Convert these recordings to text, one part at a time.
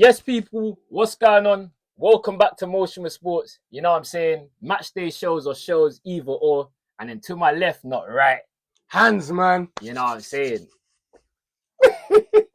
Yes, people, what's going on? Welcome back to Motion with Sports. You know what I'm saying? Match day shows or shows either or. And then to my left, not right. Hands, man. You know what I'm saying?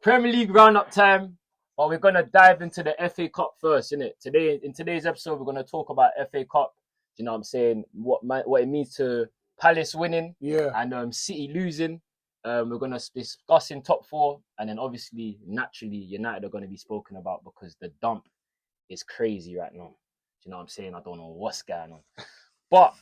Premier League roundup time. But we're going to dive into the FA Cup first, innit? In today's episode, we're going to talk about FA Cup. You know what I'm saying? What it means to Palace winning and City losing. We're going to be discussing top four, and then obviously, naturally, United are going to be spoken about because the dump is crazy right now. Do you know what I'm saying? I don't know what's going on. But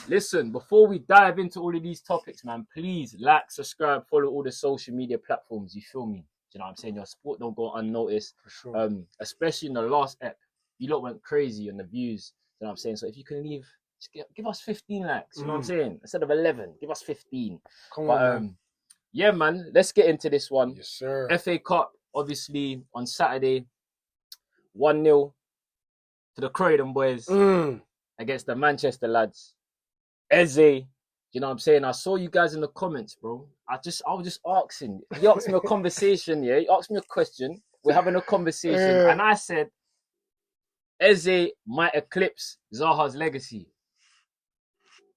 listen, before we dive into all of these topics, man, please like, subscribe, follow all the social media platforms. You feel me? Do you know what I'm saying? Your support don't go unnoticed. For sure. Especially in the last ep. You lot went crazy on the views. You know what I'm saying? So if you can leave, just give us 15 likes. You know what I'm saying? Instead of 11, give us 15. Come on, man. Yeah, man, let's get into this one. Yes, sir. FA Cup, obviously, on Saturday, 1-0 to the Croydon boys against the Manchester lads. Eze, you know what I'm saying? I saw you guys in the comments, bro. I was just asking. He asked me a conversation, yeah? He asked me a question. We're having a conversation. And I said, Eze might eclipse Zaha's legacy.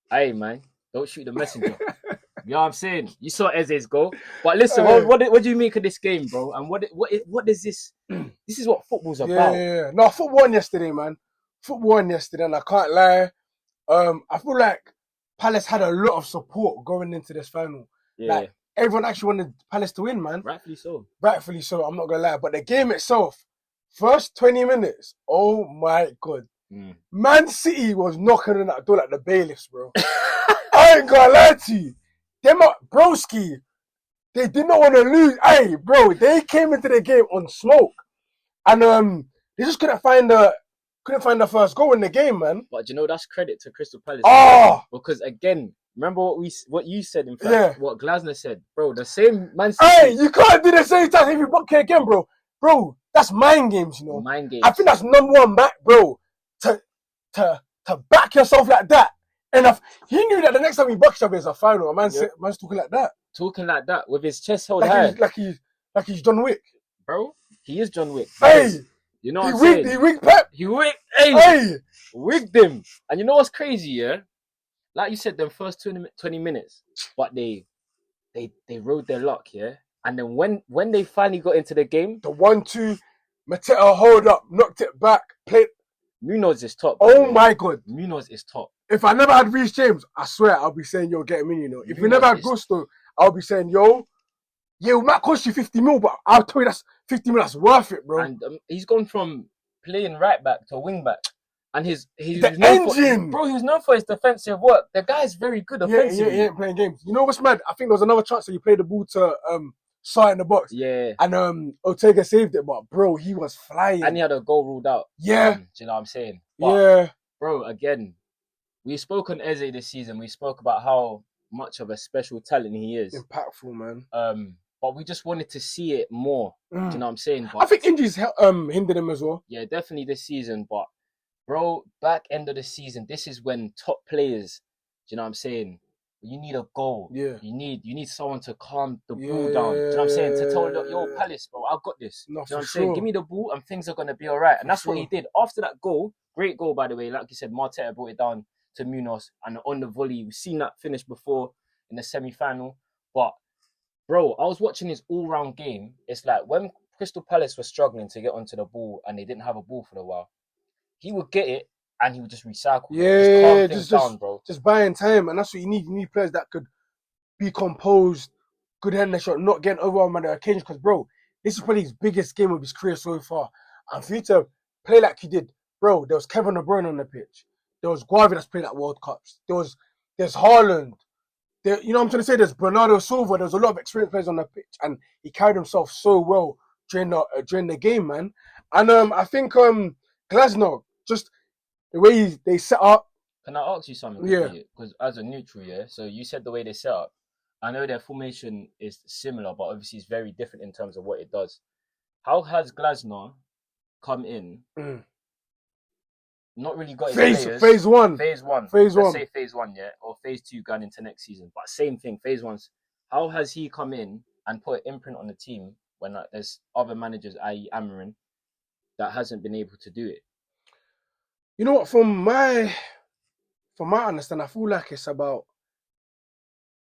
Hey, man, don't shoot the messenger. You know what I'm saying? You saw Eze's goal. But listen, what do you make of this game, bro? And what is this? This is what football's about. Yeah. No, football won yesterday, man. Football won yesterday, and I can't lie. I feel like Palace had a lot of support going into this final. Yeah. Like, everyone actually wanted Palace to win, man. Rightfully so. Rightfully so, I'm not going to lie. But the game itself, first 20 minutes, oh my God. Man City was knocking on that door like the bailiffs, bro. I ain't going to lie to you. Them broski, they did not want to lose. Hey, bro, they came into the game on smoke, and they just couldn't find the first goal in the game, man. But you know that's credit to Crystal Palace. Oh, because again, remember what you said in fact, what Glazner said, bro. The same Man City. Hey, you can't do the same time if you buck again, bro. Bro, that's mind games, you know. Mind games. I think that's #1 back, bro. To back yourself like that. And if he knew that the next time he bucks up is a final, man's talking like that. Talking like that with his chest held high. Like he's John Wick. Bro, he is John Wick. Hey! You know what I'm saying? He wigged Pep. He wigged. Hey! Wigged him. And you know what's crazy, yeah? Like you said, them first 20 minutes, but they rode their luck, yeah? And then when they finally got into the game, the 1-2, Mateta hold up, knocked it back, played. Munoz is top. Oh my God. Munoz is top. If I never had Reece James, I swear I'll be saying, yo, get him in, you know. If we never had Gusto, I'll be saying, yo, yeah, it might cost you 50 mil, but I'll tell you that's 50 mil, that's worth it, bro. And he's gone from playing right back to wing back. And he's he was known for his defensive work. The guy's very good offensively. Yeah, he ain't playing games. You know what's mad? I think there was another chance that he played the ball to Sa in the box. Yeah. And Ortega saved it, but bro, he was flying. And he had a goal ruled out. Yeah. Do you know what I'm saying? But, yeah. Bro, again, we spoke on Eze this season. We spoke about how much of a special talent he is. Impactful, man. But we just wanted to see it more. Do you know what I'm saying? But, I think injuries hindered him as well. Yeah, definitely this season. But, bro, back end of the season, this is when top players, do you know what I'm saying? You need a goal. Yeah. You need someone to calm the ball down. Do you know what I'm saying? To tell yo, Palace, bro, I've got this. No, do you know what I'm saying? Give me the ball and things are gonna be all right. And that's what he did. After that goal, great goal by the way, like you said, Marteta brought it down to Munoz and on the volley. We've seen that finish before in the semi-final. But bro, I was watching his all-round game. It's like when Crystal Palace was struggling to get onto the ball and they didn't have a ball for a while, he would get it and he would just recycle. Yeah, just calm things down, bro. Just buying time, and that's what you need. You need players that could be composed, good hand the shot, not getting overwhelmed on the occasions. Because, bro, this is probably his biggest game of his career so far. And for you to play like he did, bro, there was Kevin De Bruyne on the pitch. There was Guavi that's played at World Cups. There's Haaland. You know what I'm trying to say? There's Bernardo Silva. There's a lot of experienced players on the pitch, and he carried himself so well during the game, man. And I think Glazner, just the way they set up. Can I ask you something? Yeah. Because as a neutral, yeah. So you said the way they set up. I know their formation is similar, but obviously it's very different in terms of what it does. How has Glazner come in? Not really got his players. Phase one. Let's say phase one, yeah, or phase 2 going into next season. But same thing, phase 1's. How has he come in and put an imprint on the team when there's other managers, i.e. Amorim, that hasn't been able to do it? You know what? From my understanding, I feel like it's about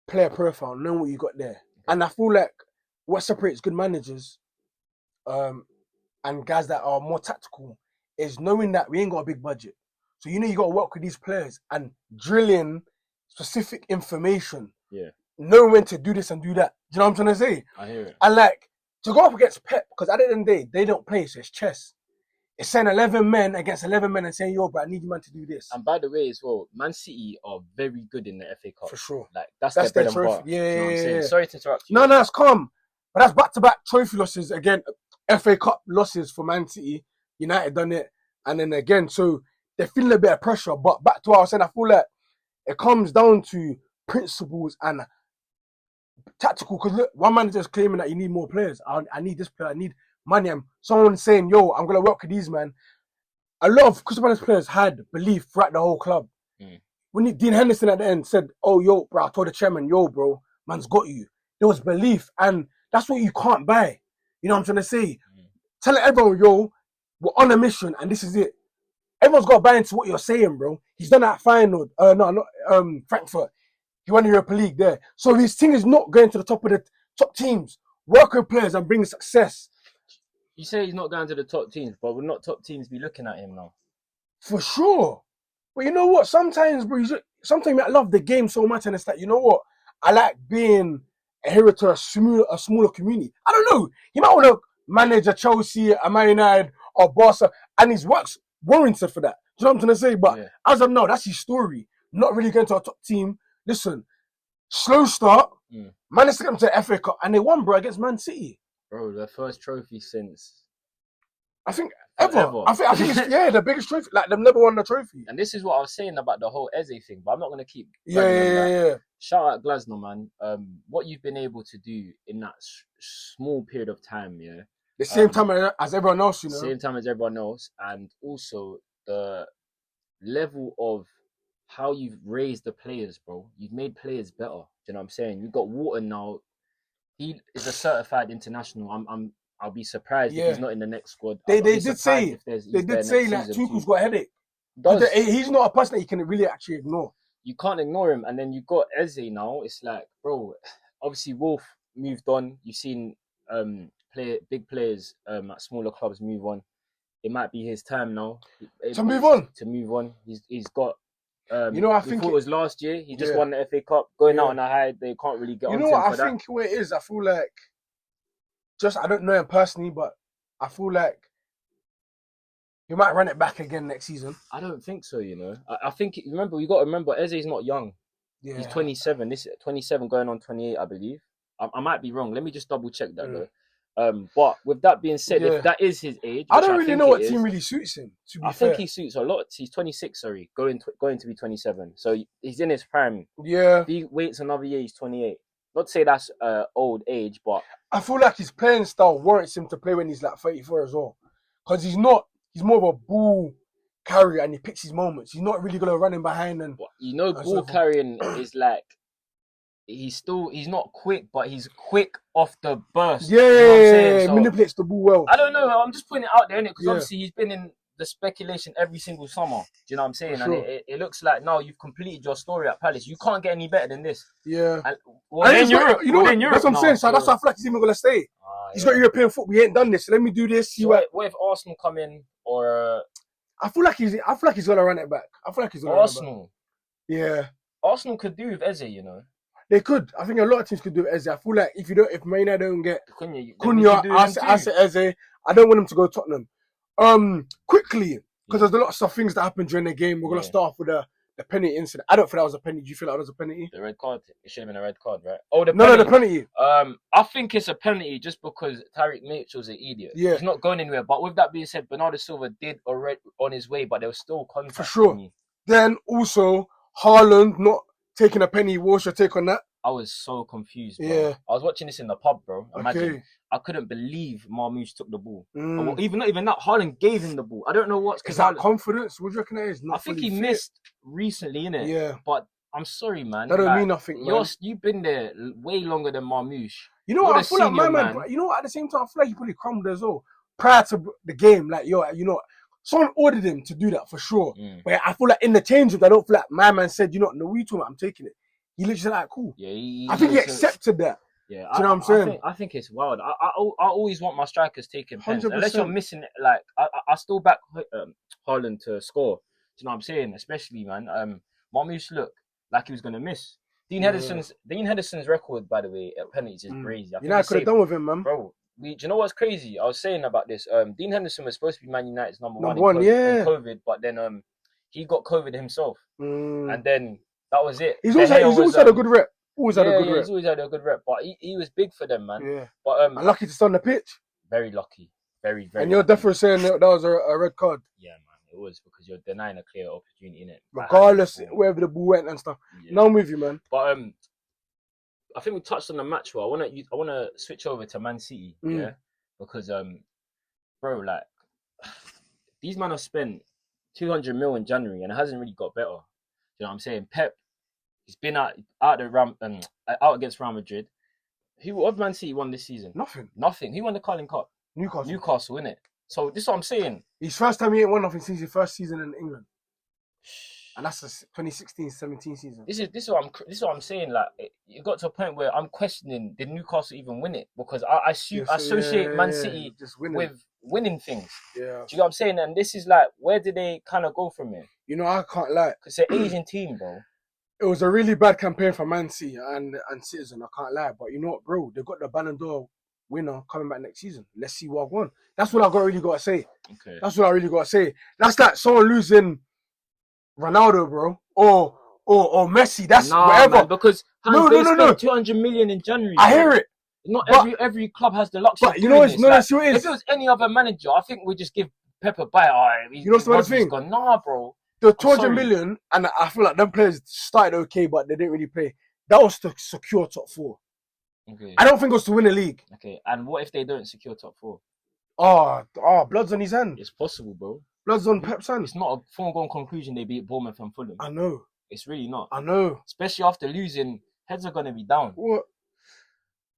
player profile, knowing what you got there, and I feel like what separates good managers, and guys that are more tactical is knowing that we ain't got a big budget. So you got to work with these players and drilling specific information. Yeah. Know when to do this and do that. Do you know what I'm trying to say? I hear it. And like to go up against Pep, because at the end of the day, they don't play, so it's chess. It's saying 11 men against 11 men and saying, yo, bro, I need you man to do this. And by the way, as well, Man City are very good in the FA Cup. For sure. Like that's their bread and trophy. butter. Yeah, you know what I'm saying? yeah. Sorry to interrupt you. No, it's calm. But that's back-to-back trophy losses again. FA Cup losses for Man City. United done it. And then again, so they're feeling a bit of pressure. But back to what I was saying, I feel like it comes down to principles and tactical. Because look, one manager's claiming that you need more players. I need this player. I need money. And someone's saying, yo, I'm going to work with these, man. A lot of Crystal Palace players had belief throughout the whole club. When Dean Henderson at the end said, oh, yo, bro, I told the chairman, yo, bro, man's got you. There was belief. And that's what you can't buy. You know what I'm trying to say? Telling everyone, yo, we're on a mission and this is it. Everyone's got to buy into what you're saying, bro. He's done that final. Frankfurt. He won the Europa League there. So his team is not going to the top of the top teams. Work with players and bring success. You say he's not going to the top teams, but will not top teams be looking at him now? For sure. But you know what? Sometimes, bro, sometimes I love the game so much and it's like, you know what? I like being a hero to a smaller community. I don't know. He might want to manage a Chelsea, a Man United, or Barca, and his work's warranted for that. Do you know what I'm trying to say? But as of now, that's his story. Not really going to a top team. Listen, slow start, managed to get them to the FA Cup, and they won, bro, against Man City. Bro, their first trophy since... I think ever. I think it's, the biggest trophy. Like, they've never won the trophy. And this is what I was saying about the whole Eze thing, but I'm not going to keep... Yeah. Shout out Glazner, man. What you've been able to do in that small period of time, the same time as everyone else, Same time as everyone else. And also the level of how you've raised the players, bro. You've made players better. Do you know what I'm saying? You've got Wharton now. He is a certified international. I'll be surprised if he's not in the next squad. They did say that Tuchel's got a headache. He's not a person that you can really actually ignore. You can't ignore him. And then you've got Eze now. It's like, bro, obviously Wolf moved on. You've seen big players at smaller clubs move on. It might be his time now. To move on. He's got... I think it was last year. He just won the FA Cup, going out on a high. They can't really get on. You know what? I think where it is, I feel like, I don't know him personally, but I feel like he might run it back again next season. I don't think so. I think you got to remember, Eze's not young. Yeah. He's 27. This is 27 going on 28, I believe. I might be wrong. Let me just double check that though. But with that being said, if that is his age, I don't really know what team really suits him. I think he suits a lot. He's 26, sorry, going to be 27. So he's in his prime. Yeah. If he waits another year, he's 28. Not to say that's old age, but I feel like his playing style warrants him to play when he's like 34 as well. Because he's more of a ball carrier and he picks his moments. He's not really gonna run in behind and ball carrying is like. He's not quick, but he's quick off the burst. Yeah, you know what I'm saying? So, manipulates the ball well. I don't know. I'm just putting it out there, innit? Because obviously he's been in the speculation every single summer. Do you know what I'm saying? Sure. And it looks like now you've completed your story at Palace. You can't get any better than this. Yeah. And in Europe, that's what I'm saying. So that's why I feel like he's even gonna stay. He's got European football. We ain't done this. So let me do this. See what if Arsenal come in or? I feel like he's gonna run it back. Arsenal. Yeah. Arsenal could do with Eze, They could. I think a lot of teams could do Eze. I feel like if Man United don't get Cunha, I say Eze. I don't want him to go Tottenham. Quickly, because there's a lot of things that happened during the game. We're gonna start off with the penalty incident. I don't feel that was a penalty. Do you feel like that was a penalty? The red card. It should have been a red card, right? Oh, the penalty. I think it's a penalty just because Tyreek Mitchell's an idiot. Yeah. He's not going anywhere. But with that being said, Bernardo Silva did already on his way, but there was still contact. For sure. Then also Haaland not taking a penny. What's your take on that? I was so confused, bro. Yeah. I was watching this in the pub, bro. Imagine. I couldn't believe Marmoush took the ball. Not even that, Haaland gave him the ball. I don't know what's... Is that confidence? What do you reckon it is? I think he missed recently, innit? Yeah. But I'm sorry, man. That don't mean nothing, man. You've been there way longer than Marmoush. You know what? I feel like my man... You know what? At the same time, I feel like he probably crumbled as well. prior to the game, like, yo, you know, someone ordered him to do that for sure. But I feel like in the change-up, I don't feel like my man said, you know, no, what you talking about? I'm taking it. He literally said, like, cool. Yeah, I think he accepted that. Yeah, do you know what I'm saying? I think it's wild. I always want my strikers taking pens. 100%. Unless you're missing, like, I still back Haaland to score. Do you know what I'm saying? Especially, man. Marmoush looked like he was going to miss. Dean Henderson's record, by the way, at penalties is crazy. You know, I could have done with him, man. Bro, do you know what's crazy? I was saying about this. Dean Henderson was supposed to be Man United's number one in COVID, but then he got COVID himself. And then that was it. He's always had a good rep. He's always had a good rep, but he was big for them, man. Yeah. But and lucky to stay on the pitch. Very lucky. Very, very. And you're definitely saying that was a red card. Yeah, man, it was because you're denying a clear opportunity in it. Regardless wherever the ball went and stuff. Yeah. Now I'm with you, man. But I think we touched on the match. Well, I wanna switch over to Man City, yeah, because bro, like these men have spent 200 mil in January and it hasn't really got better. You know what I'm saying? Pep, he's been out against Real Madrid. Who of Man City won this season? Nothing. Who won the Carling Cup? Newcastle, innit? So this is what I'm saying. His first time he ain't won nothing since his first season in England. And that's the 2016-17 season. This is what I'm saying. Like, it got to a point where I'm questioning, did Newcastle even win it? Because I associate Man City with winning things. Yeah. Do you know what I'm saying? And this is like, where did they kind of go from here? You know, I can't lie. Because it's an Asian team, bro. It was a really bad campaign for Man City and Citizen, I can't lie. But you know what, bro? They've got the Ballon d'Or winner coming back next season. Let's see what I won. That's what I really got to say. Okay. That's what I really got to say. That's like someone losing Ronaldo, bro, or Messi. That's whatever. Man, because they spent 200 million in January. I hear it. Not every club has the luxury. But you know what? If it was any other manager, I think we just give Pep a bite. You know what's the thing? Nah, bro. The 200 million, and I feel like them players started okay, but they didn't really play. That was to secure top 4. Okay. I don't think it was to win the league. Okay. And what if they don't secure top 4? Blood's on his hand. It's possible, bro. Blood's on Pep's hand. It's not a foregone conclusion they beat Bournemouth and Fulham. I know. It's really not. I know. Especially after losing, heads are going to be down. What?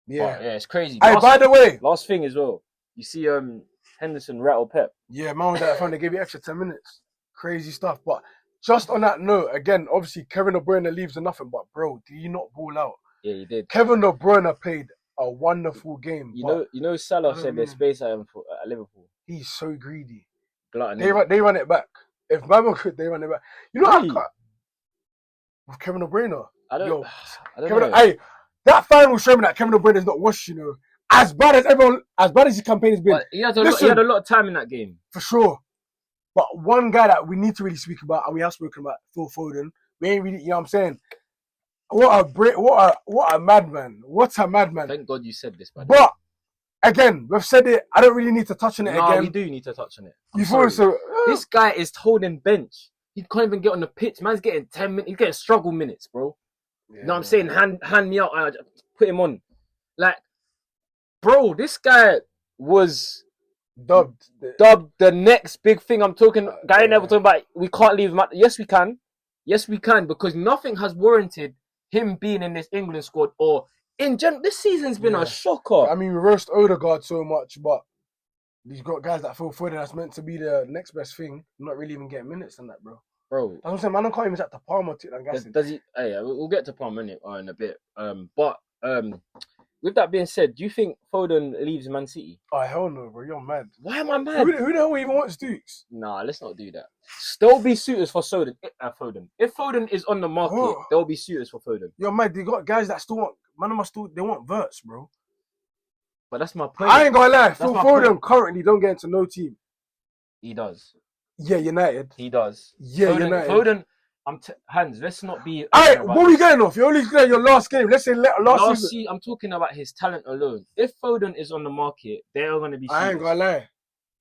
Yeah. But, yeah, it's crazy. Hey, by the way. Last thing as well. You see Henderson rattle Pep. Yeah, man was at the front. They gave you extra 10 minutes. Crazy stuff. But just on that note, again, obviously, Kevin De Bruyne leaves and nothing. But, bro, did you not ball out? Yeah, he did. Kevin De Bruyne played a wonderful game. You know, Salah said there's space at Liverpool. He's so greedy. Glutton, they run it back. If Bama could, they run it back. You know really? With Kevin De Bruyne. I don't know. Hey, that final showed me that Kevin De Bruyne is not washed, you know. As bad as his campaign has been. But he had a lot of time in that game. For sure. But one guy that we need to really speak about, and we have spoken about, Phil Foden. We ain't really, you know what I'm saying? What a madman. What a madman. Thank God you said this, man. But again, we've said it. I don't really need to touch on it again. We do need to touch on it. You thought so? This guy is holding bench. He can't even get on the pitch. Man's getting 10 minutes. He's getting struggle minutes, bro. Yeah, you know what I'm saying? Hand me out. I put him on. Like, bro, this guy was dubbed the next big thing. I'm talking. Guy never talking about. We can't leave him out. Yes, we can. Yes, we can, because nothing has warranted him being in this England squad or in general. This season's been a shocker. I mean, we roast Odegaard so much, but he's got guys that Phil Foden that's meant to be the next best thing, not really even getting minutes in that, bro. That's what I'm saying. Man, I can't even chat to Palmer. Does he? Hey, we'll get to Palmer in a bit. But with that being said, do you think Foden leaves Man City? Oh, hell no, bro. You're mad. Why am I mad? Who the hell even wants Dukes? Nah, let's not do that. There'll be suitors for Foden. If Foden is on the market, there'll be suitors for Foden. You're mad. They got guys that still want. They want Verts, bro. But that's my point. I ain't gonna lie. Phil Foden currently don't get into no team. He does. Yeah, United. He does. Yeah, United. Foden. Hans, let's not be. Alright, what are we going off? You're only playing your last game. Let's say last season. I'm talking about his talent alone. If Foden is on the market, there are going to be suitors. I ain't gonna lie.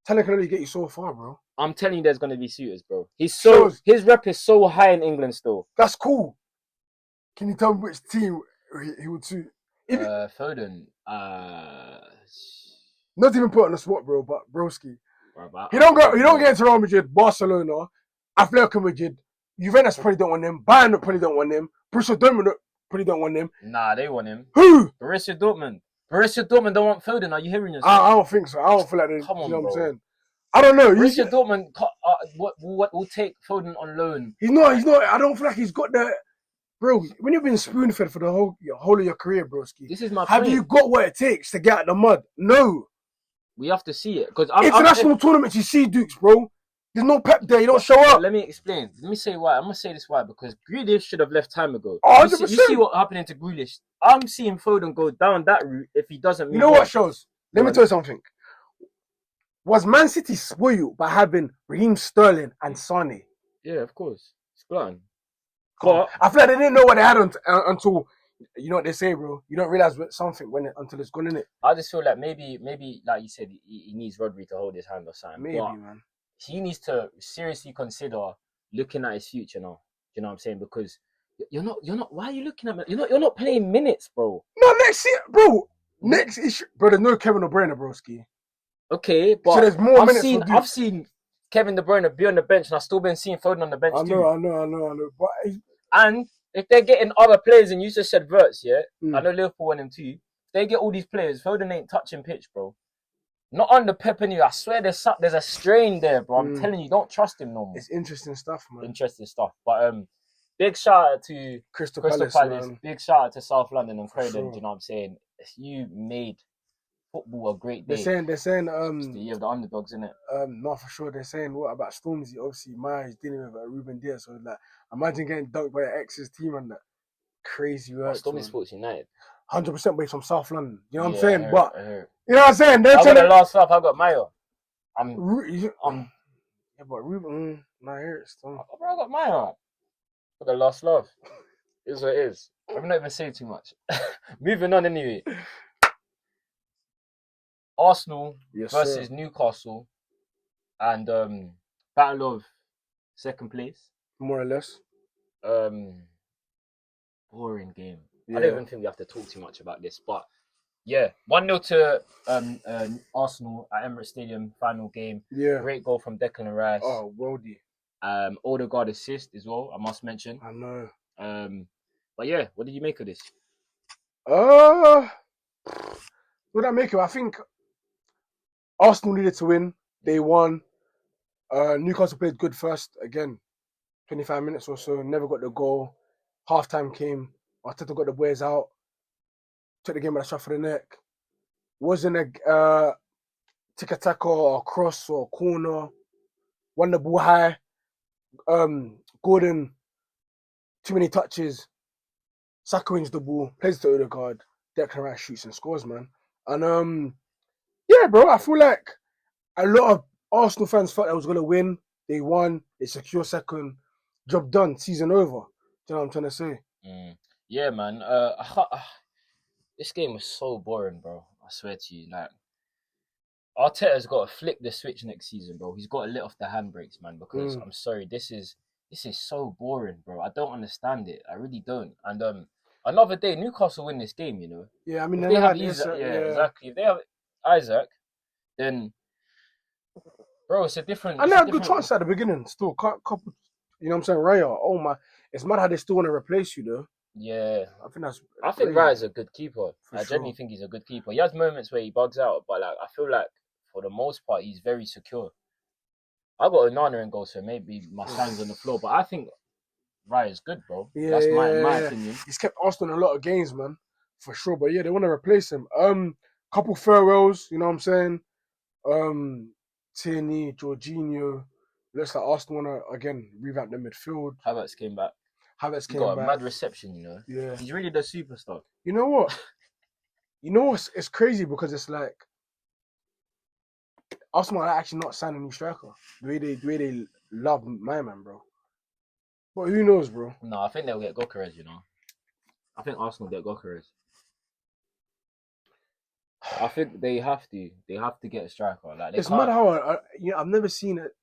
Talent can only get you so far, bro. I'm telling you, there's going to be suitors, bro. His rep is so high in England still. That's cool. Can you tell me which team he would suit? Foden. Not even put on the spot, bro. But broski, he don't get into Real Madrid, Barcelona, Atletico Madrid. Juventus probably don't want him. Bayern probably don't want him. Borussia Dortmund probably don't want him. Nah, they want him. Who? Borussia Dortmund. Borussia Dortmund don't want Foden. Are you hearing yourself? I don't think so. I don't feel like they. Come on, you know what I'm bro. saying? I don't know. Borussia Dortmund, what will take Foden on loan? He's not. I don't feel like he's got the. Bro, when you've been spoon-fed for the whole of your career, broski, This is my have point. you got what it takes to get out of the mud? No. We have to see it because International tournaments, you see Dukes, bro. There's no pep there. You don't show up. Let me explain. Let me say why. I'm gonna say this why because Grealish should have left time ago. 100%. You see what happening to Grealish. I'm seeing Foden go down that route if he doesn't. You know what shows? Let me tell you something. Was Man City spoiled by having Raheem Sterling and Sonny? Yeah, of course. It's gone. But I feel like they didn't know what they had until, you know what they say, bro. You don't realize something until it's gone in it. I just feel like maybe like you said, he needs Rodri to hold his hand or something. Maybe, man. He needs to seriously consider looking at his future now. You know what I'm saying? Because you're not. Why are you looking at me? You're not playing minutes, bro. No, next year, bro. Next issue, bro. There's no Kevin De Bruyne, broski. Okay, but so there's more minutes. I've seen Kevin De Bruyne be on the bench, and I've still been seeing Foden on the bench too. I know. But and if they're getting other players, and you just said Verts, yeah, I know Liverpool want him too. If they get all these players, Foden ain't touching pitch, bro. Not on the pep in you. I swear there's a strain there, bro. I'm telling you, don't trust him no more. It's interesting stuff, man. Interesting stuff. But big shout out to Crystal Palace. Big shout out to South London and Croydon. Sure. Do you know what I'm saying? You made football a great day. They're saying it's the year of the underdogs, isn't it? No, for sure. They're saying what about Stormzy? Obviously, Maya is dealing with Ruben Diaz. So like, imagine getting dunked by your ex's team and that crazy work. Stormy Sports United. 100% based from South London. You know what I'm saying? But you know what I'm saying? I got the last laugh. I got Mayo. Yeah, but Ruben, not here. Bro, I got Mayo. Got the last laugh. It is what it is. I'm not even saying too much. Moving on anyway. Arsenal versus Newcastle, and battle of second place. More or less. Boring game. Yeah. I don't even think we have to talk too much about this, but yeah, 1-0 to Arsenal at Emirates Stadium, final game. Yeah. Great goal from Declan Rice. Oh, worldy. Odegaard assist as well, I must mention. I know. But yeah, what did you make of this? What did I make of it? I think Arsenal needed to win. They won. Newcastle played good first. Again, 25 minutes or so. Never got the goal. Halftime came. Arteta got the boys out. Took the game by the strap of the neck. Wasn't a tiki-taka or a cross or a corner. Won the ball high. Gordon, too many touches. Saka wins the ball. Plays to Odegaard. Declan Rice shoots and scores, man. And yeah, bro, I feel like a lot of Arsenal fans thought they was going to win. They won. They secure second. Job done. Season over. Do you know what I'm trying to say? Yeah, man. This game was so boring, bro. I swear to you. Like, Arteta's got to flick the switch next season, bro. He's got to let off the handbrakes, man, because I'm sorry, this is so boring, bro. I don't understand it. I really don't. And another day, Newcastle win this game, you know. Yeah, I mean, if they have Isaac, exactly. If they have Isaac, then bro, it's a different. And they had good chance at the beginning. Still, couple. You know what I'm saying, Raya? Oh my, it's mad how they still want to replace you, though. Yeah, I think Raya's a good keeper. I genuinely think he's a good keeper. He has moments where he bugs out, but like I feel like for the most part he's very secure. I got Onana in goal, so maybe my stand's on the floor, but I think Raya's good, bro. Yeah, that's my opinion. He's kept Aston a lot of games, man, for sure. But yeah, they want to replace him. Couple farewells, you know what I'm saying? Tierney, Jorginho. Looks like Arsenal want to again revamp the midfield. Havertz came back. He got a mad reception, you know. Yeah, he's really the superstar. You know what? It's crazy because it's like Arsenal are actually not signing a new striker. The way they love my man, bro. But who knows, bro? No, I think they'll get Gyökeres, you know. I think Arsenal get Gyökeres. I think they have to. They have to get a striker. Like it's mad how I've never seen it.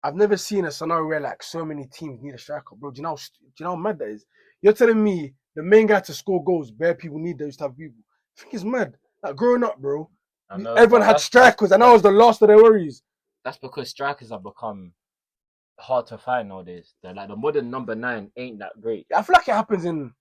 I've never seen a scenario where like so many teams need a striker, bro. Do you know how mad that is? You're telling me the main guy to score goals, bare people need those type of people. I think it's mad. Like growing up, bro, everyone had strikers, and that was the last of their worries. That's because strikers have become hard to find nowadays. They're like the modern number 9 ain't that great. I feel like it happens in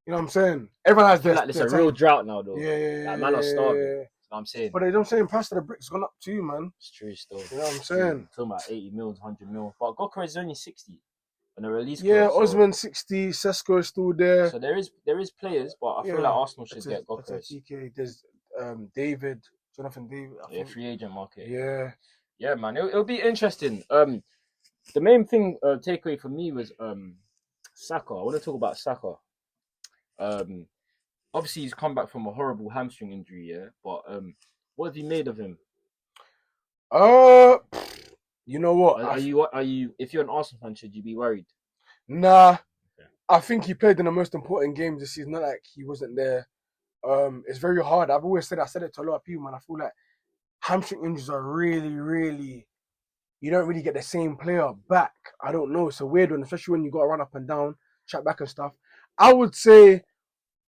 You know what I'm saying? Everyone has I feel their like it's their a real time. drought now, though. Yeah. Like, man are starving. You know what I'm saying? But you know what I'm saying? Price of the brick's gone up too, man. It's true still. You know what I'm saying? Talking about 80 mil, 100 mil. But Gokra is only 60 on a release Yeah, clause. Osman 60, Sesko is still there. So there is players, but I feel like Arsenal should get Gokra. There's David, Jonathan David. Free agent market. Yeah, man. It'll be interesting. The main thing takeaway for me was Saka. I want to talk about Saka. Obviously he's come back from a horrible hamstring injury, yeah. But what have you made of him? You know what? Are you? If you're an Arsenal fan, should you be worried? Nah. Okay. I think he played in the most important games this season. Not like he wasn't there. It's very hard. I've always said, I said it to a lot of people, man. I feel like hamstring injuries are really, really, you don't really get the same player back. I don't know. It's a weird one, especially when you got to run up and down, track back and stuff. I would say,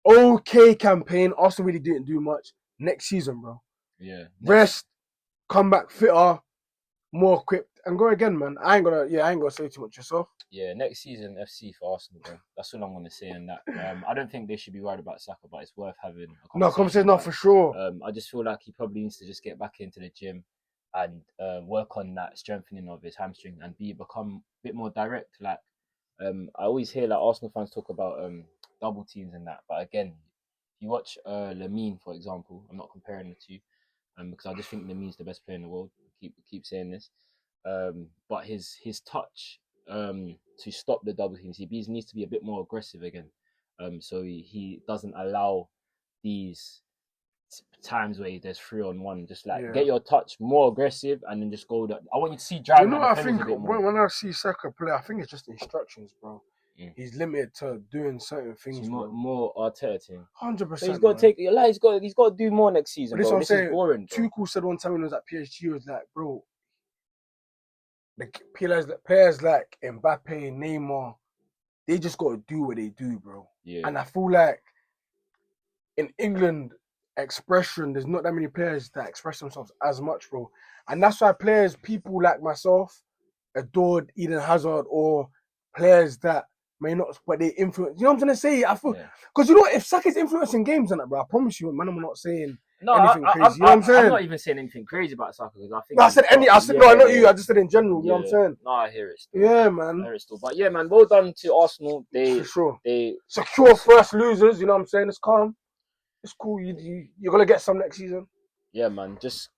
okay campaign. Arsenal really didn't do much. Next season, bro. Yeah. Rest, come back fitter, more equipped, and go again, man. I ain't gonna say too much yourself. Yeah, next season FC for Arsenal, bro. That's all I'm gonna say on that. I don't think they should be worried about Saka, but it's worth having a conversation. No, for sure. I just feel like he probably needs to just get back into the gym and work on that strengthening of his hamstring and become a bit more direct. Like I always hear like Arsenal fans talk about double teams and that, but again, if you watch Lamine, for example, I'm not comparing the two, because I just think Lamine's the best player in the world. Keep saying this, but his touch to stop the double teams, he needs to be a bit more aggressive again, so he doesn't allow these times where there's 3-on-1. Just get your touch more aggressive and then just go. I want you to see driving. You know, I think when I see Saka play, I think it's just instructions, bro. He's limited to doing certain things. More Arteta team. 100%. He's got to take. He's got to do more next season. But this is boring. Tuchel said one time when he was at PSG, he was like, bro, the players like Mbappe, Neymar, they just got to do what they do, bro. Yeah. And I feel like in England, there's not that many players that express themselves as much, bro. And that's why people like myself, adored Eden Hazard, or players that may not, but they influence. You know what I'm trying to say? I feel because you know if Saka's influencing games and that, bro, I promise you, man, I'm not saying anything crazy. You know what I'm saying? I'm not even saying anything crazy about Saka because I think. No, I said not you. I just said in general. You know what I'm saying? No, I hear it. Still. Yeah, man. I hear it still. But yeah, man, well done to Arsenal. For sure. They secure first losers. You know what I'm saying? It's calm. It's cool. You're gonna get some next season. Yeah, man. Just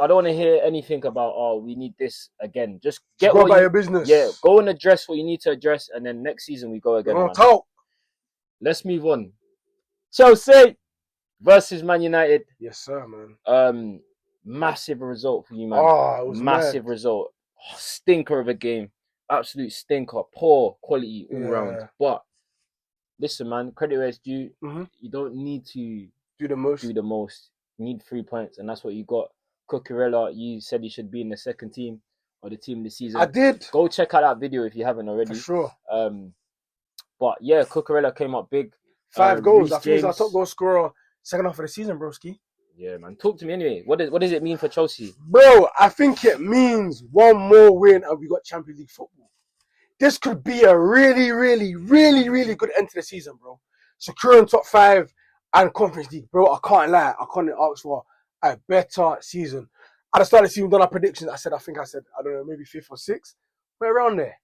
I don't want to hear anything about we need this again. Just go about your business. Yeah, go and address what you need to address, and then next season we go again. Man. Talk. Let's move on. Chelsea versus Man United. Yes, sir, man. Massive result for you, man. It was massive result. Stinker of a game. Absolute stinker. Poor quality all round. But listen, man, credit where it's due. Mm-hmm. You don't need to do the most. You need 3 points, and that's what you got. Cucurella, you said he should be in the second team or the team this season. I did. Go check out that video if you haven't already. For sure. But yeah, Cucurella came up big. 5 goals. I think he's our top goal scorer second half of the season, broski. Yeah, man. Talk to me anyway. What does it mean for Chelsea? Bro, I think it means one more win and we got Champions League football. This could be a really, really, really, really good end to the season, bro. Securing top 5 and Conference League, bro. I can't lie. I can't ask for a better season. At the start of the season, done our predictions. I don't know, maybe 5th or 6th. We're around there.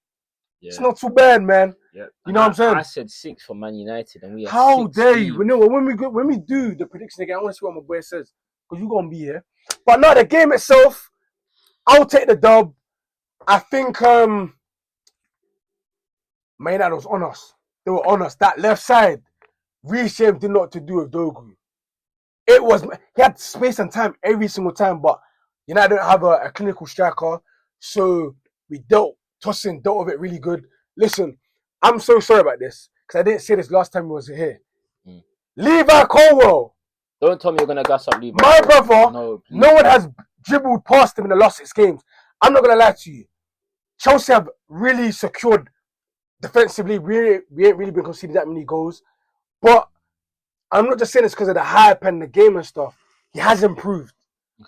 Yeah. It's not too bad, man. Yeah. You know what I'm saying? I said 6th for Man United, and we. How dare you? When we do the prediction again, I want to see what my boy says because you're gonna be here. But no, the game itself, I'll take the dub. I think Man United was on us. They were on us. That left side, Reshame did not to do with Dogu. He had space and time every single time, but United don't have a clinical striker, so we dealt with it really good. Listen, I'm so sorry about this because I didn't say this last time he was here. Levi Colwell. Don't tell me you're gonna gas up Levi. My brother, no one has dribbled past him in the last 6 games. I'm not gonna lie to you. Chelsea have really secured defensively. We ain't really been conceding that many goals, but I'm not just saying this because of the hype and the game and stuff. He has improved,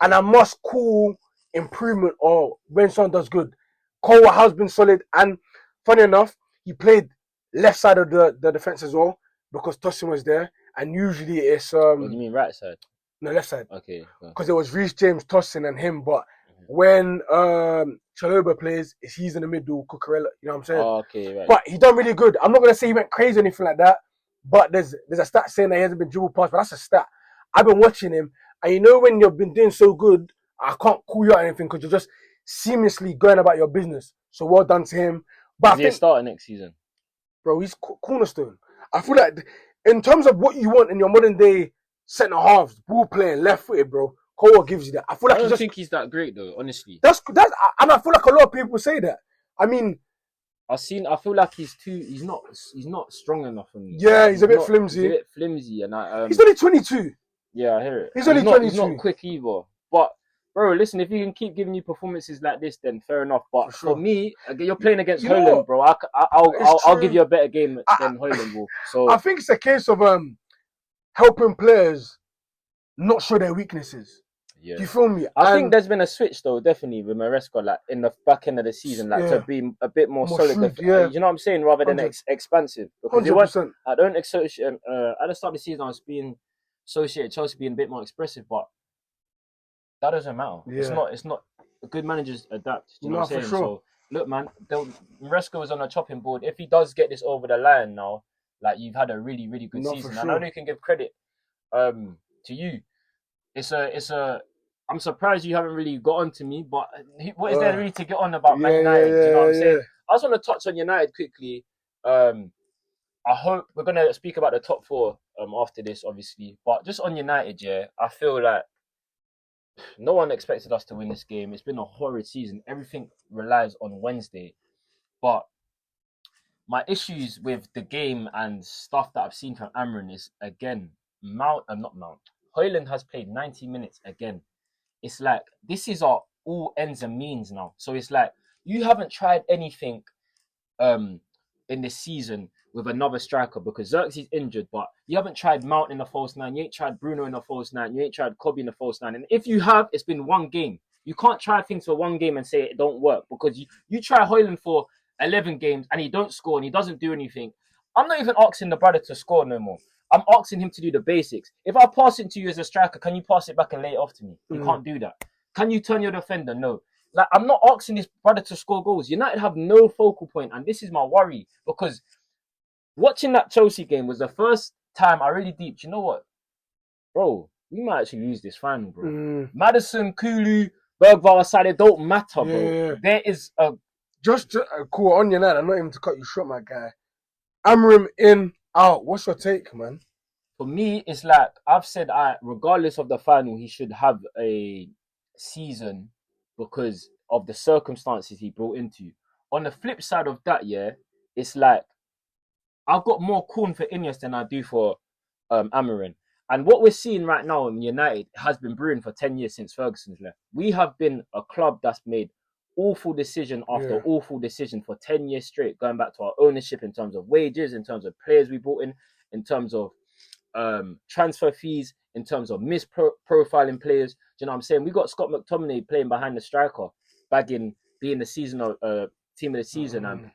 and I must call improvement or when someone does good. Colwell has been solid, and funny enough, he played left side of the defense as well. because Tosin was there, and usually it's What do you mean right side? no, left side. Okay. Because it was Reece James, Tosin, and him. But when Chalobah plays, he's in the middle, Cucurella. You know what I'm saying? Oh, okay, right. But he done really good. I'm not gonna say he went crazy or anything like that. But there's a stat saying that he hasn't been dribble past, but that's a stat. I've been watching him, and you know when you've been doing so good, I can't call you out anything because you're just seamlessly going about your business. So well done to him. But Is he a starter next season? Bro, he's cornerstone. I feel like in terms of what you want in your modern day centre halves, ball playing, left footed, bro, Cole gives you that. I feel like I don't think he's that great though, honestly. That's and I feel like a lot of people say that. I mean, I feel like he's not strong enough for me. Yeah, he's a bit flimsy. He's a bit flimsy, and he's only 22. Yeah, I hear it. He's only 22. He's not quick either. But bro, listen, if you can keep giving you performances like this, then fair enough. But for me, you're playing against Haaland, bro. I'll give you a better game than Haaland will. So I think it's a case of helping players not show their weaknesses. Yeah. Do you feel me? I think there's been a switch though, definitely with Maresca, like in the back end of the season, like to be a bit more solid. Shrewd, you know what I'm saying, rather than expansive. Because 100%. I don't associate. At the start of the season, I was being associated Chelsea being a bit more expressive, but that doesn't matter. Yeah. It's not. Good managers adapt. Do you know what I'm saying? Sure. So look, man, Maresca was on a chopping board. If he does get this over the line now, like you've had a really, really good season. Sure. I know you can give credit to you. I'm surprised you haven't really got on to me, but what is there really to get on about Man United? Do you know what I'm saying? I just want to touch on United quickly. I hope we're going to speak about the top four after this, obviously. But just on United, I feel like no one expected us to win this game. It's been a horrid season. Everything relies on Wednesday. But my issues with the game and stuff that I've seen from Amorim is, again, Haaland has played 90 minutes again. It's like, this is our all ends and means now. So it's like, you haven't tried anything in this season with another striker because Xerxes injured, but you haven't tried Mount in the false nine. You ain't tried Bruno in the false nine. You ain't tried Kobe in the false nine. And if you have, it's been one game. You can't try things for one game and say it don't work because you try Haaland for 11 games and he don't score and he doesn't do anything. I'm not even asking the brother to score no more. I'm asking him to do the basics. If I pass it to you as a striker, can you pass it back and lay it off to me? You can't do that. Can you turn your defender? No. Like, I'm not asking this brother to score goals. United have no focal point, and this is my worry because watching that Chelsea game was the first time I really deeped. You know what, bro? We might actually lose this final, bro. Maddison, Kulu, Bergvall aside, it don't matter, bro. Yeah. There is a just cool on United. I'm not even to cut you short, my guy. Amorim in. Out. What's your take, man? For me, it's like I've said, regardless of the final, he should have a season because of the circumstances he brought into. On the flip side of that, it's like I've got more corn for Ineos than I do for Amorim. And what we're seeing right now in United has been brewing for 10 years since Ferguson's left. We have been a club that's made awful decision after awful decision for 10 years straight, going back to our ownership in terms of wages, in terms of players we brought in terms of transfer fees, in terms of misprofiling players. Do you know what I'm saying? We got Scott McTominay playing behind the striker, being the season team of the season, and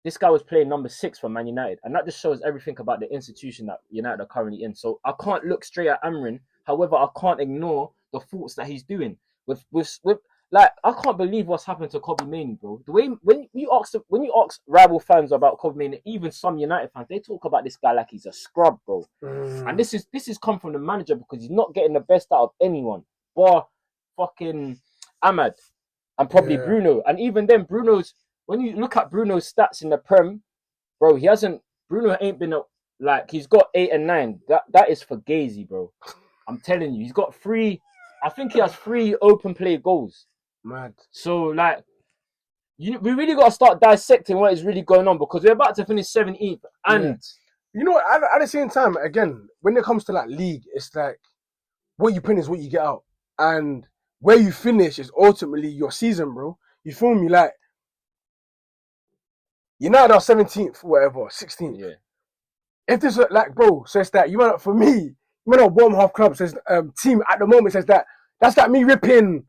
this guy was playing number 6 for Man United, and that just shows everything about the institution that United are currently in. So I can't look straight at Amorim. However, I can't ignore the faults that he's doing with like, I can't believe what's happened to Kobe Mainoo, bro. The way when you ask rival fans about Kobe Mainoo, even some United fans, they talk about this guy like he's a scrub, bro. And this is come from the manager because he's not getting the best out of anyone, bar fucking Ahmad and probably Bruno. And even then, when you look at Bruno's stats in the Prem, bro, Bruno ain't been he's got 8 and 9. That is for Gazy, bro. I'm telling you, he's got 3. I think he has 3 open play goals. Mad. So, we really got to start dissecting what is really going on because we're about to finish 17th. And you know what? At the same time, again, when it comes to league, it's like what you put in is what you get out, and where you finish is ultimately your season, bro. You feel me? Like United are 17th, whatever, 16th. Yeah. If this bro says that for me, you might not bottom half club says team at the moment says that that's like me ripping.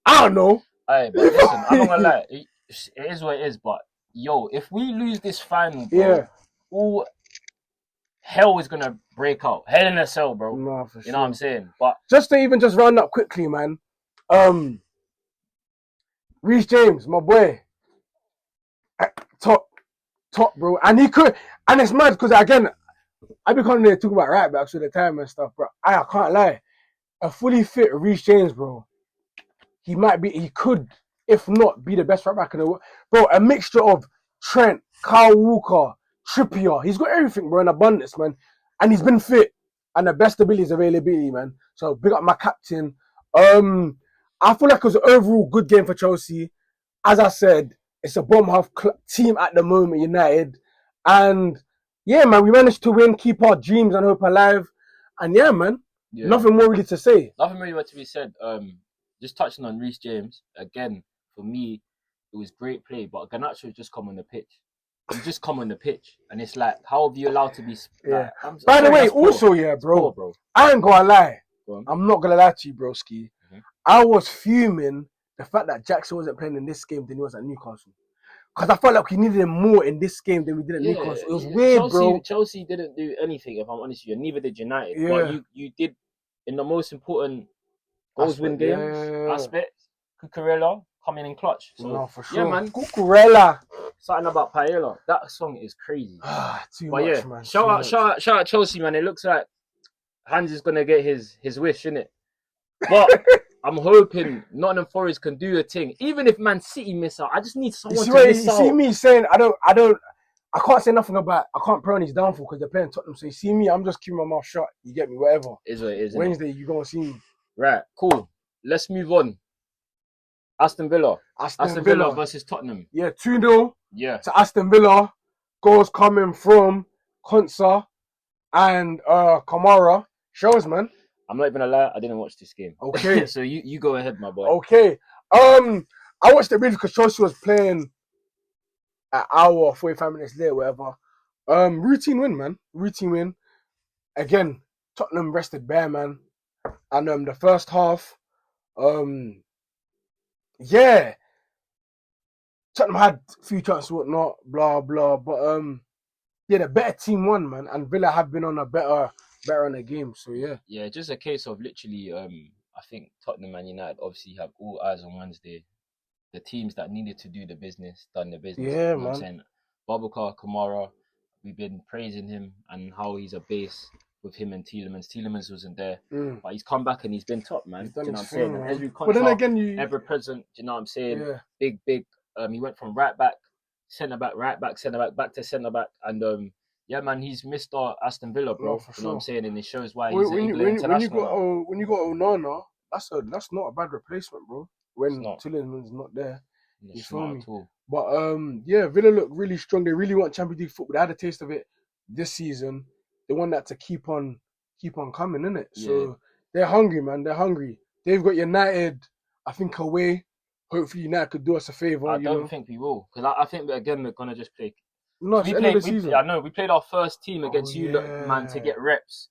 I don't know. Hey, but listen, I'm not gonna lie. It is what it is. But yo, if we lose this final, bro, hell is gonna break out. Hell in a cell, bro. No, for sure. You know what I'm saying? But just to even just round up quickly, man. Reece James, my boy, top, bro, and he could, and it's mad because again, I be coming there talking about right backs all the time and stuff, bro. I can't lie, a fully fit Reece James, bro, he could, if not, be the best right back in the world, bro. A mixture of Trent, Kyle Walker, Trippier, he's got everything, bro, in abundance, man, and he's been fit, and the best ability is availability, man. So big up my captain. I feel like it was an overall good game for Chelsea. As I said, it's a bomb half team at the moment, United. And yeah, man, we managed to win, keep our dreams and hope alive. And yeah, man, nothing more really to say. Nothing really more to be said. Just touching on Reece James, again, for me, it was great play, but Garnacho just come on the pitch. You just come on the pitch. And it's like, how are you allowed to be... Yeah. By the way, also, yeah, bro, I ain't gonna lie. I'm not gonna lie to you, broski. I was fuming the fact that Jackson wasn't playing in this game than he was at Newcastle. Because I felt like we needed him more in this game than we did at Newcastle. It was weird, bro. Chelsea didn't do anything, if I'm honest with you, and neither did United. Yeah. But you did, in the most important goals-win games aspect, Cucurella coming in clutch. So, no, for sure. Yeah, man. Cucurella. Something about Paella. That song is crazy. Too much, man. Shout out Chelsea, man. It looks like Hans is going to get his wish, innit? But I'm hoping Nottingham Forest can do a thing. Even if Man City miss out, I just need someone to miss out. You see me saying, I can't say nothing about, I can't pray on his downfall because they're playing Tottenham. So you see me, I'm just keeping my mouth shut. You get me, whatever. Is what it is. Wednesday, you going to see me. Right, cool. Let's move on. Aston Villa. Aston Villa versus Tottenham. Yeah, 2-0 to Aston Villa. Goals coming from Konsa and Kamara. Shows, man. I'm not even gonna lie, I didn't watch this game. Okay. So you go ahead, my boy. Okay. I watched it briefly because Chelsea was playing an hour, 45 minutes later, whatever. Routine win, man. Routine win. Again, Tottenham rested bare, man. And the first half, Tottenham had a few chances, whatnot, blah, blah. But the better team won, man. And Villa have been on a better on the game, so yeah. Yeah, just a case of literally, I think Tottenham and United obviously have all eyes on Wednesday. The teams that needed to do the business, done the business. Yeah, you know man. What I'm saying? Babacar Kamara, we've been praising him and how he's a base with him and Tielemans. Tielemans wasn't there, but he's come back and he's been top, man. Do you know what I'm saying? Every contract, but then again, ever present, do you know what I'm saying? Yeah. Big. He went from right back, centre back, back to centre back, and yeah, man, he's Mr. Aston Villa, bro. No, for you know what I'm saying? And it shows why he's when international. When you got Onana, that's not a bad replacement, bro. When Tielemans not there, you feel me? But Villa look really strong. They really want Champions League football. They had a taste of it this season. They want that to keep on coming, innit? Yeah. So they're hungry, man. They're hungry. They've got United, I think, away. Hopefully United could do us a favour. I don't think we will, because I think we're gonna just play. No, it's the end of the season. I know we played our first team against you, man, to get reps.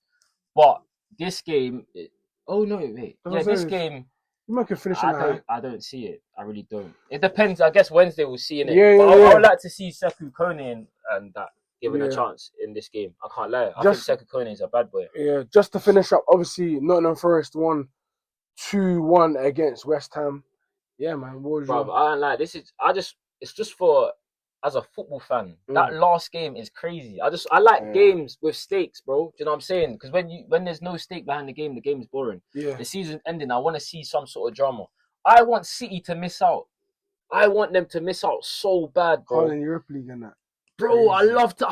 But this game, this game. You might could finish I don't see it. I really don't. It depends. I guess Wednesday we'll see in it. I would like to see Sekou Kone and that given a chance in this game. I can't lie. I think Sekou Kone is a bad boy. Yeah, just to finish up, obviously Nottingham Forest won 2-1 against West Ham. Yeah, man. Bro, I don't like this. It's just for as a football fan. That last game is crazy. I like games with stakes, bro. Do you know what I'm saying? Because when there's no stake behind the game is boring. Yeah. The season ending, I want to see some sort of drama. I want City to miss out. I want them to miss out so bad, bro. In Europa League and that. Bro, I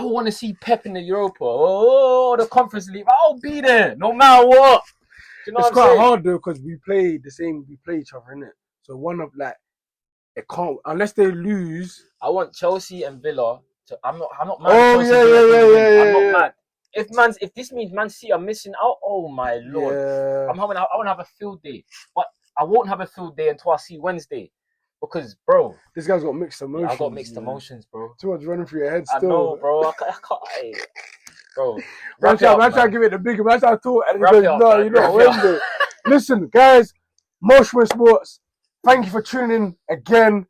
want to see Pep in the Europa. Oh, the Conference League. I'll be there no matter what. Do you know it's what I'm quite hard though because we play each other, innit? So one of it can't unless they lose. I want Chelsea and Villa to. I'm not mad. Oh I'm not mad. If this means Man City are missing out, oh my lord, I want to have a field day, but I won't have a field day until I see Wednesday, because bro, this guy's got mixed emotions. I got mixed emotions, bro. Too much running through your head. Still. I know, bro. I can't. Bro, man, try to give it the bigger. Man, try to talk, and he goes, "No, you're not Wednesday." Listen, guys, Motion Sports. Thank you for tuning in again.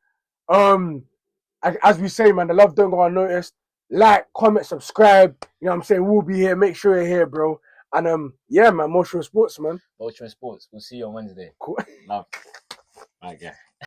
As we say, man, the love don't go unnoticed. like, comment, subscribe. You know what I'm saying? We'll be here. Make sure you're here, bro. And yeah, man, Motion Sports, man. Ultra Sports. We'll see you on Wednesday. Cool. Love. Bye, guy.